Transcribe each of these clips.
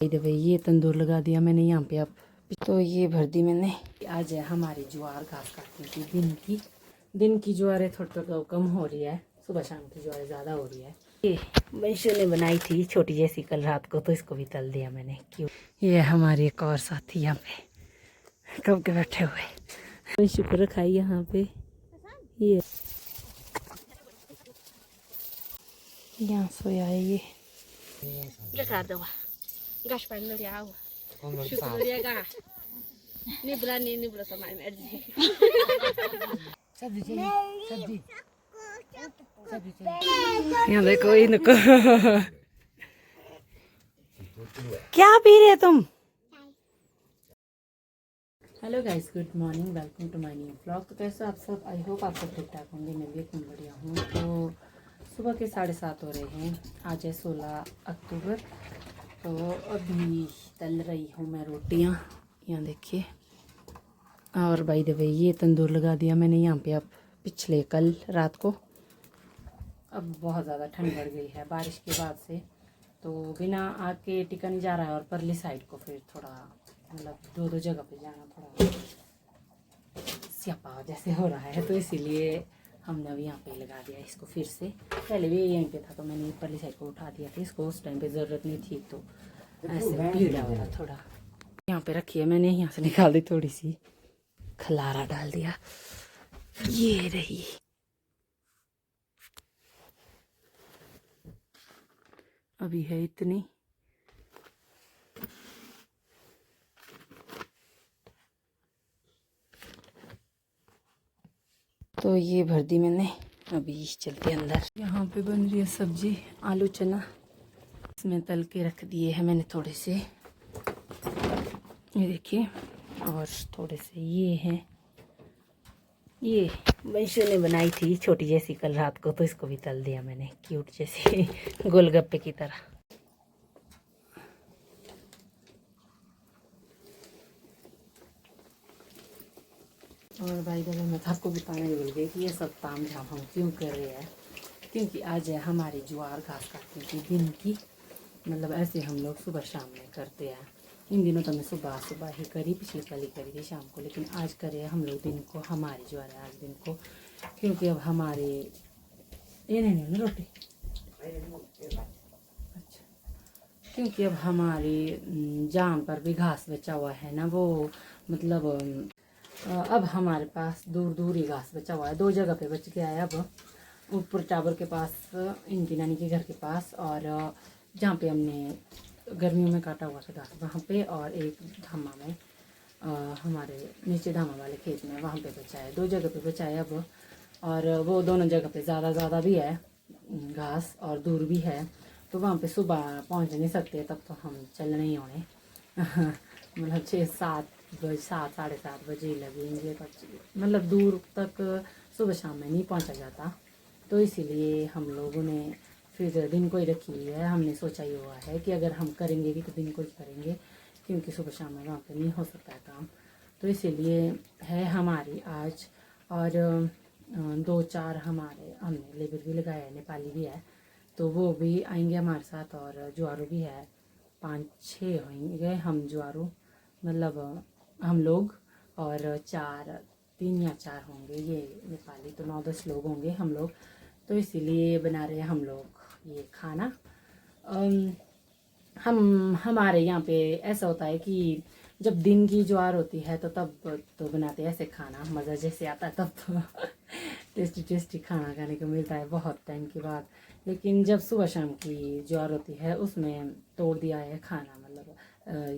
भाई ये तंदूर लगा दिया मैंने यहाँ पे। अब तो ये भर दी मैंने। आज है हमारी ज्वार घास काटने की दिन की ज्वारें थोड़ी तो कम हो रही है, सुबह शाम की ज्वारें ज़्यादा हो रही है। ये वंशु ने बनाई थी छोटी जैसी कल रात को, तो इसको भी तल दिया मैंने। क्यों ये हमारी एक और साथी यहाँ पे कब के बैठे हुए वंशु को रखा है यहाँ पे। ये यहाँ सोया है ये। Gas paling dari awal. Syukur dia gas. Ini berani sama MRG. यहाँ देखो इनको क्या पी रहे तुम। Hello guys, good morning, welcome to my new vlog. तो कैसे आप सब, आई होप आप सब ठीक ठाक होंगे। मैं भी एकदम बढ़िया हूँ। तो सुबह के 7:30 हो रहे हैं। आज है 16 अक्टूबर। तो अभी तल रही हूँ मैं रोटियाँ, यहाँ देखिए। और बाय द वे ये तंदूर लगा दिया मैंने यहाँ पे। अब पिछले कल रात को, अब बहुत ज़्यादा ठंड बढ़ गई है बारिश के बाद से, तो बिना आग के टिका नहीं जा रहा है। और परली साइड को फिर थोड़ा मतलब दो जगह पे जाना थोड़ा स्यापा जैसे हो रहा है, तो इसीलिए हमने अभी यहाँ पे लगा दिया इसको फिर से। पहले भी यहीं पे था तो मैंने परली साइड को उठा दिया था इसको, उस टाइम पे ज़रूरत नहीं थी, तो ऐसे भीड़ा हुआ थोड़ा। यहाँ पे रखी है मैंने, यहाँ से निकाल दी, थोड़ी सी खलारा डाल दिया। ये रही। अभी है इतनी। तो ये भर दी मैंने। अभी चलते अंदर। यहाँ पे बन रही है सब्जी, आलू चना। इसमें तल के रख दिए हैं मैंने थोड़े से, ये देखिए। और थोड़े से ये हैं, ये वंशु ने बनाई थी छोटी जैसी कल रात को, तो इसको भी तल दिया मैंने क्यूट जैसी गोलगप्पे की तरह। और भाई बहन, मैं तो आपको बताने भूल गई कि ये सब ताम झाम हम क्यों कर रहे हैं, क्योंकि आज है हमारी ज्वार घास काटने की दिन की। मतलब ऐसे हम लोग सुबह शाम में करते हैं। इन दिनों तो मैं सुबह ही करी, पिछली कल ही करी थी शाम को, लेकिन आज करे हम लोग दिन को। हमारी ज्वार है आज दिन को, क्योंकि अब हमारे ये नहीं ना रोटी, अच्छा, क्योंकि अब हमारी जहाँ पर भी घास बचा हुआ है ना, वो मतलब अब हमारे पास दूर दूर ही घास बचा हुआ है। 2 जगह पे बच गया है। अब ऊपर टावर के पास, इनकी नानी के घर के पास, और जहाँ पे हमने गर्मियों में काटा हुआ था घास वहाँ पे, और एक धामा में हमारे नीचे धामा वाले खेत में, वहाँ पे बचा है। 2 जगह पे बचा है अब। और वो दोनों जगह पे ज़्यादा भी है घास और दूर भी है, तो वहाँ पे सुबह पहुँच नहीं सकते, तब तो हम चल नहीं होने मतलब 6-7 साढ़े 7 बजे लगेंगे, मतलब दूर तक सुबह शाम में नहीं पहुँचा जाता। तो इसीलिए हम लोगों ने फिर दिन को ही रखी हुई है। हमने सोचा ही हुआ है कि अगर हम करेंगे भी तो दिन को ही करेंगे, क्योंकि सुबह शाम में वहाँ पे नहीं हो सकता है काम। तो इसीलिए है हमारी आज। और 2-4 हमारे हमने लेबर भी लगाया है, नेपाली भी है, तो वो भी आएंगे हमारे साथ। और ज्वारू भी है, 5-6 होंगे हम ज्वारू, मतलब हम लोग। और 3 या 4 होंगे ये नेपाली, तो 9-10 लोग होंगे हम लोग। तो इसीलिए बना रहे हैं हम लोग ये खाना। हमारे यहाँ पे ऐसा होता है कि जब दिन की ज्वार होती है तो तब तो बनाते हैं ऐसे खाना, मज़ा जैसे आता है तब तो टेस्टी खाना खाने को मिलता है बहुत टाइम के बाद। लेकिन जब सुबह शाम की ज्वार होती है उसमें तोड़ दिया है खाना, मतलब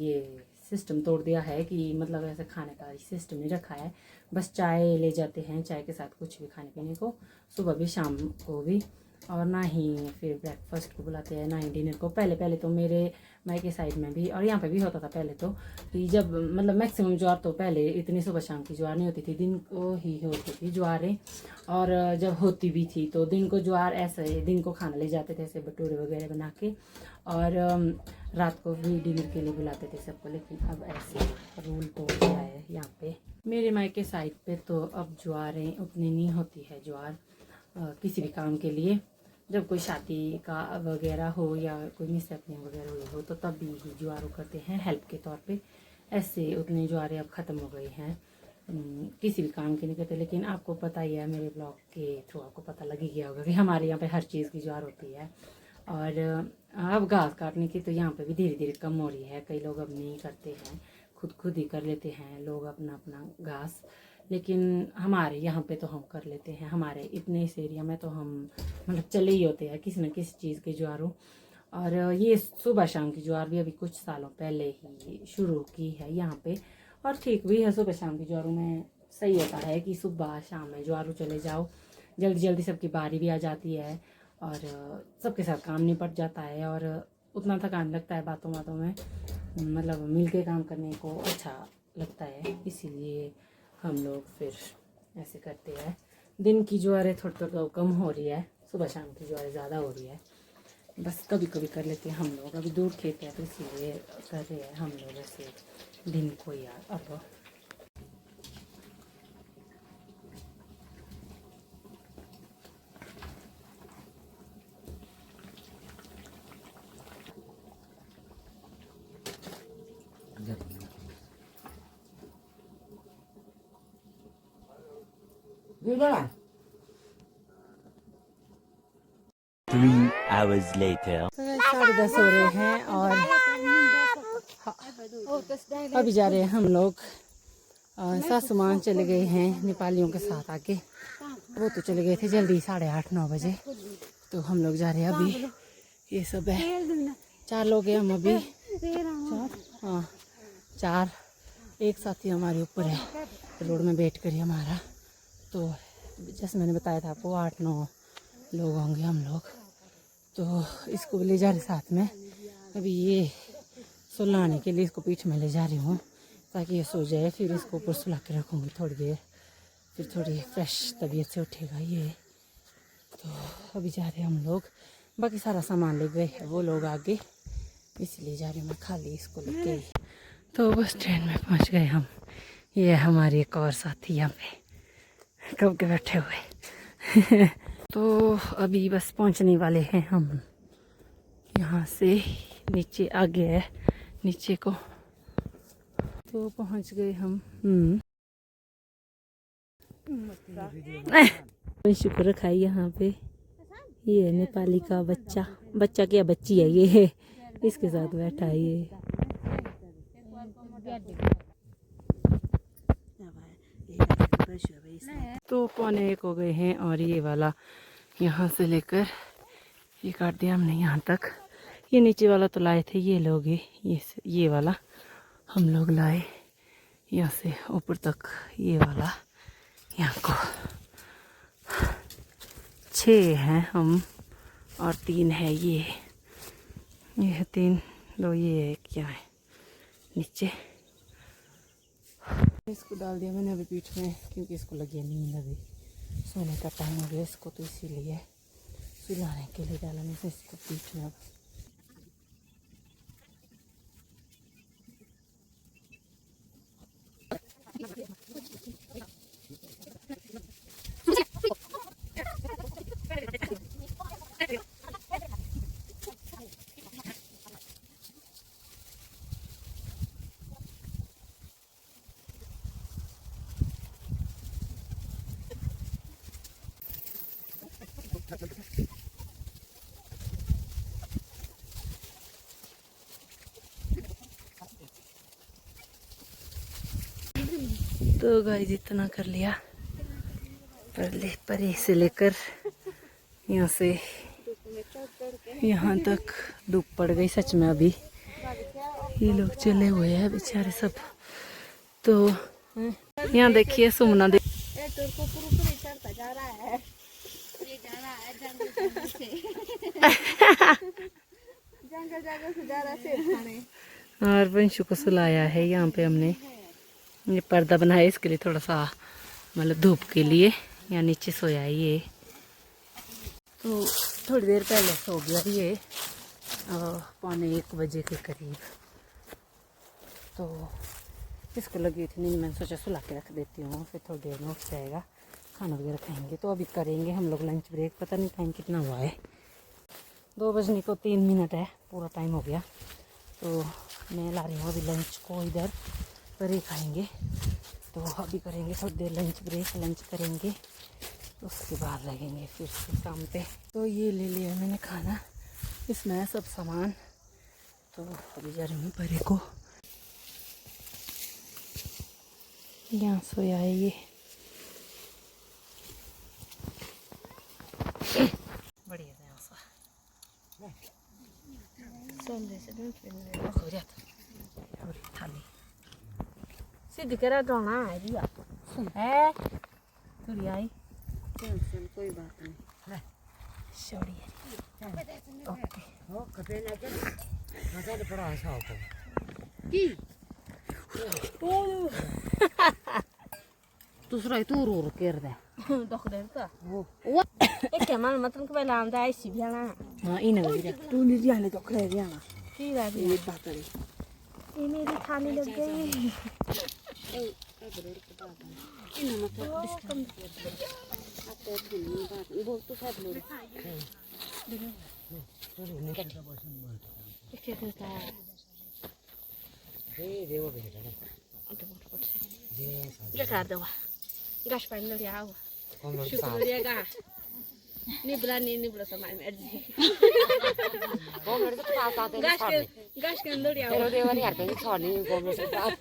ये सिस्टम तोड़ दिया है कि मतलब ऐसे खाने का सिस्टम नहीं रखा है। बस चाय ले जाते हैं, चाय के साथ कुछ भी खाने पीने को, सुबह भी शाम को भी। और ना ही फिर ब्रेकफास्ट को बुलाते हैं, ना ही डिनर को। पहले तो मेरे मायके साइड में भी और यहाँ पे भी होता था पहले, तो कि जब मतलब मैक्सिमम ज्वार तो पहले इतनी सुबह शाम की ज्वार नहीं होती थी, दिन को ही होती थी ज्वारें। और जब होती भी थी तो दिन को ज्वार ऐसे दिन को खाना ले जाते थे, ऐसे भटूरे वगैरह बना के, और रात को भी डिनर के लिए बुलाते थे सबको। लेकिन अब ऐसे रूल तोड़ दिया है यहाँ पे मेरे मायके साइड पे। तो अब ज्वारें उतनी नहीं होती है ज्वार किसी भी काम के लिए। जब कोई शादी का वगैरह हो या कोई मिसहैपनिंग वगैरह हुई हो तो तब भी ही ज्वार करते हैं हेल्प के तौर पे। ऐसे उतने ज्वारे अब ख़त्म हो गए हैं, किसी भी काम के नहीं करते। लेकिन आपको पता ही है, मेरे ब्लॉग के थ्रू आपको पता लग ही गया होगा कि हमारे यहाँ पे हर चीज़ की ज्वार होती है। और अब घास काटने की तो यहाँ पे भी धीरे धीरे कम हो रही है। कई लोग अब नहीं करते हैं, खुद ही कर लेते हैं लोग अपना अपना घास। लेकिन हमारे यहाँ पे तो हम कर लेते हैं। हमारे इतने इस एरिया में तो हम मतलब चले ही होते हैं किसी न किसी चीज़ के ज्वारों। और ये सुबह शाम की ज्वार भी अभी कुछ सालों पहले ही शुरू की है यहाँ पे, और ठीक भी है। सुबह शाम की ज्वारों में सही होता है कि सुबह शाम में ज्वारों चले जाओ, जल्दी जल्दी सबकी बारी भी आ जाती है और सबके साथ काम निपट जाता है और उतना थकान लगता है बातों बातों में, मतलब मिल के काम करने को अच्छा लगता है। इसीलिए हम लोग फिर ऐसे करते हैं। दिन की ज्वारें थोड़ी तो कम हो रही है, सुबह शाम की ज्वारें ज़्यादा हो रही है। बस कभी कभी कर लेते हैं हम लोग। अभी दूर खेत है तो इसीलिए कर रहे हैं हम लोग ऐसे दिन को यार। अब Gimana? 3 hours later. 10:30 हो रहे हैं और अभी जा रहे हैं हम लोग। सासू माँ चले गए हैं नेपालियों के साथ आके, वो तो चले गए थे जल्दी 8:30-9 बजे। तो हम लोग जा रहे हैं अभी। ये सब है, 4 लोग हैं हम अभी। 4 एक साथी हमारे ऊपर है, रोड में बैठ कर ही हमारा। तो जैसे मैंने बताया था आपको 8-9 लोग होंगे हम लोग। तो इसको ले जा रहे साथ में। अभी ये सुलाने के लिए इसको पीठ में ले जा रही हूँ ताकि ये सो जाए। फिर इसको ऊपर सुला के रखूँगी थोड़ी देर, फिर थोड़ी फ्रेश तबीयत से उठेगा ये। तो अभी जा रहे हैं हम लोग। बाकी सारा सामान ले गए हैं वो लोग आगे, इसलिए जा रही हूँ मैं खाली इसको लेके ही। तो बस ट्रेन में पहुँच गए हम। ये हमारी एक और साथी यहाँ पे कब के बैठे हुए। तो अभी बस पहुंचने वाले हैं हम। यहाँ से नीचे आगे है, नीचे को तो पहुंच गए हम। शुक्र रखा है यहाँ पे। ये है नेपाली का बच्चा, बच्चा क्या बच्ची है ये है, इसके साथ बैठा है ये। तो 1:45 हो गए हैं और ये वाला यहाँ से लेकर ये काट दिया हमने यहाँ तक। ये नीचे वाला तो लाए थे ये लोग, ये वाला हम लोग लाए यहाँ से ऊपर तक। ये वाला यहाँ को 6 हैं हम और 3 है ये है 3 दो, ये है क्या है नीचे। इसको डाल दिया मैंने अभी पीठ में क्योंकि इसको लगी नींद, अभी सोने का टाइम हो गया इसको, तो इसीलिए सुलाने के लिए डाला नहीं से इसको पीठ में। अब तो गाइस इतना कर लिया, परे से लेकर यहाँ से यहाँ तक धूप पड़ गई सच में। अभी ये लोग चले हुए हैं बेचारे सब। तो यहाँ देखिए सुमना दे और वंशु को सुलाया है। यहाँ पे हमने ये पर्दा बनाया इसके लिए, थोड़ा सा मतलब धूप के लिए। यहाँ नीचे सोया है ये। तो थोड़ी देर पहले सो गया ये 1:45 बजे के करीब। तो इसको लगी थी नींद, मैंने सोचा सुला के रख देती हूँ, फिर थोड़ी देर में उठ जाएगा, खाना वगैरह खाएंगे। तो अभी करेंगे हम लोग लंच ब्रेक। पता नहीं टाइम कितना हुआ है, 2 बजने को 3 मिनट है, पूरा टाइम हो गया। तो मैं ला रही हूँ अभी लंच को, इधर पर ही खाएंगे। तो अभी करेंगे थोड़ी देर लंच ब्रेक, लंच करेंगे उसके बाद लगेंगे फिर से काम पे। तो ये ले लिया मैंने खाना, इसमें है सब सामान। तो अभी जा रही हूँ परे को, यहाँ सोया है ये। बढ़िया है यहाँ सा थाली सीधी करा ड्रोना है दिया है थोड़ी आई कोई बात नहीं छोड़ी ओके हो कपे ना के मजा तो बड़ा आशा होता की दूसरा तू रो कर दे दख दे का वो एक केमान मतलब के पहले आंदा है सिबियाना हाँ इन लगी तू नहीं जाने तो खड़े जाना की रहा ये बात करी ये मेरी थाली लग गई इन मतलब डिस्टर्ब तो नहीं बात बोल तो सब लोग क्या करता है ए देवो बेटा ना अंत मोट मोट से जे क्या कर दो गैस पानी ले आओ कौन लोग शुक्रिया गा निबला समाज में अर्जी कौन लोग तो साथ आते हैं गैस के अंदर आओ तेरे देवर यार कहीं छोड़ने कौन लोग साथ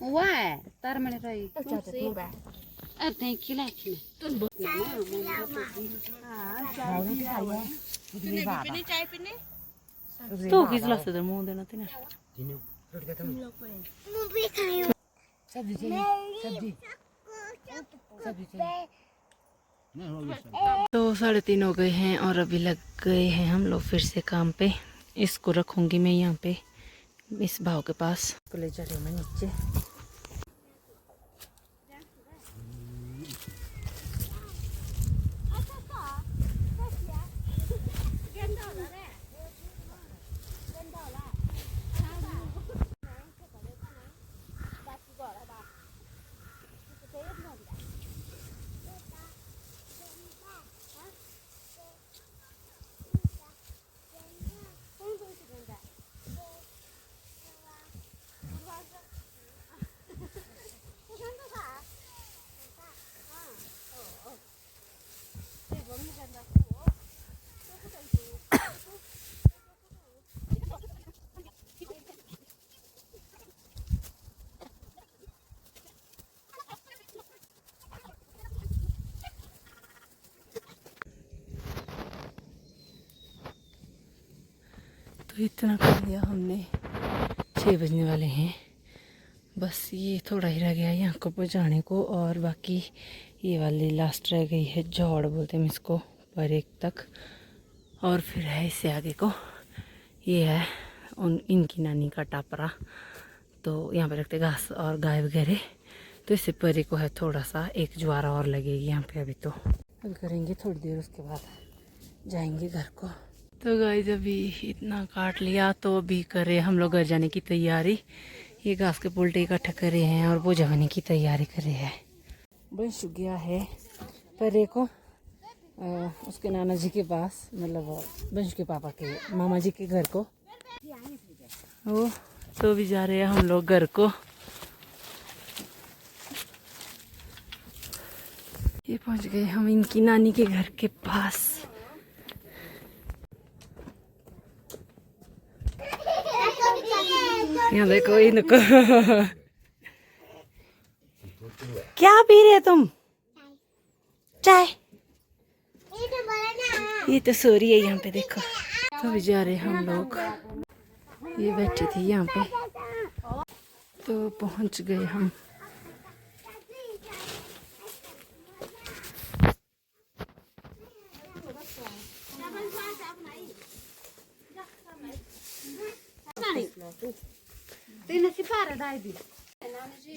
हुआ है तार मैंने रही अच्छा ठीक है अब थैंक यू लाइक पीने चाय पीने तो किस ला से मुंह देना तेने सब्जी तो 3:30 हो गए हैं और अभी लग गए हैं हम लोग फिर से काम पे। इसको रखूंगी मैं यहाँ पे इस भाव के पास, तो ले जा रही हूँ मैं नीचे। तो इतना कर लिया हमने, 6 बजने वाले हैं। बस ये थोड़ा ही रह गया है यहाँ को पहुँचाने को, और बाकी ये वाली लास्ट रह गई है, जौड़ बोलते हैं इसको, पर एक तक। और फिर है इससे आगे को, ये है इनकी नानी का टापरा। तो यहाँ पे रखते घास और गाय वगैरह। तो इससे परे को है थोड़ा सा, एक ज्वारा और लगेगी यहाँ पे। अभी तो अभी करेंगे थोड़ी देर, उसके बाद जाएंगे घर को। तो गाइस अभी इतना काट लिया, तो अभी करे हम लोग घर जाने की तैयारी। ये घास के पुलटे इकट्ठा करे हैं और वो जमाने की तैयारी करे हैं। बंश गया है परे को उसके नाना जी के पास, मतलब बंश के पापा के मामा जी के घर को। वो तो भी जा रहे हैं हम लोग घर को। ये पहुंच गए हम इनकी नानी के घर के पास। यहाँ देखो इनको क्या पी रहे तुम? चाय? ये तो सो रही है यहाँ पे, देखो। तो अभी जा रहे हम लोग, ये बैठी थी यहाँ पे। तो पहुँच गए हम। तीन सिपारा दाई दी नानी जी